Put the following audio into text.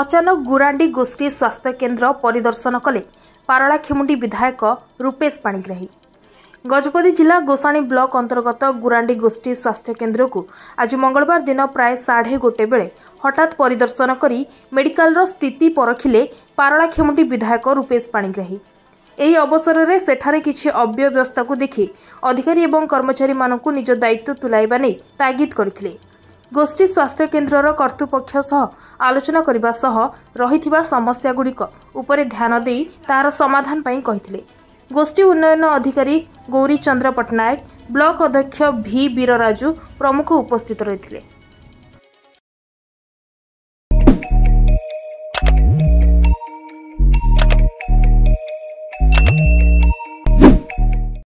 अचानक गुरांडी गोष्ठी स्वास्थ्य केन्द्र परिदर्शन कले पारलाखेमुंडी विधायक रूपेश पाणिग्राही। गजपति जिला गोसाणी ब्लॉक अंतर्गत गुरांडी गोष्ठी स्वास्थ्य केन्द्र को आज मंगलवार दिन प्राय 1:30 बेले हठात परिदर्शन करी मेडिकल स्थिति परखिले पारलाखेमुंडी विधायक रूपेश पाणिग्राही। ଏହି ଅବସରରେ ସେଠାରେ କିଛି ଅବ୍ୟବସ୍ଥାକୁ ଦେଖି ଅଧିକାରୀ ଏବଂ କର୍ମଚାରୀମାନଙ୍କୁ ନିଜ ଦାୟିତ୍ୱ ତୁଲାଇବା ନେଇ ତାଗିଦ କରିଥିଲେ। ଗୋଷ୍ଠୀ ସ୍ୱାସ୍ଥ୍ୟ କେନ୍ଦ୍ରର କର୍ତ୍ତୃପକ୍ଷ ସହ ଆଲୋଚନା କରିବା ସହ ରହିଥିବା ସମସ୍ୟାଗୁଡ଼ିକ ଉପରେ ଧ୍ୟାନ ଦେଇ ତାହାର ସମାଧାନ ପାଇଁ କହିଥିଲେ। ଗୋଷ୍ଠୀ ଉନ୍ନୟନ ଅଧିକାରୀ ଗୌରୀ ଚନ୍ଦ୍ର ପଟ୍ଟନାୟକ, ବ୍ଲକ ଅଧ୍ୟକ୍ଷ ଭି ବୀରରାଜୁ ପ୍ରମୁଖ ଉପସ୍ଥିତ ରହିଥିଲେ।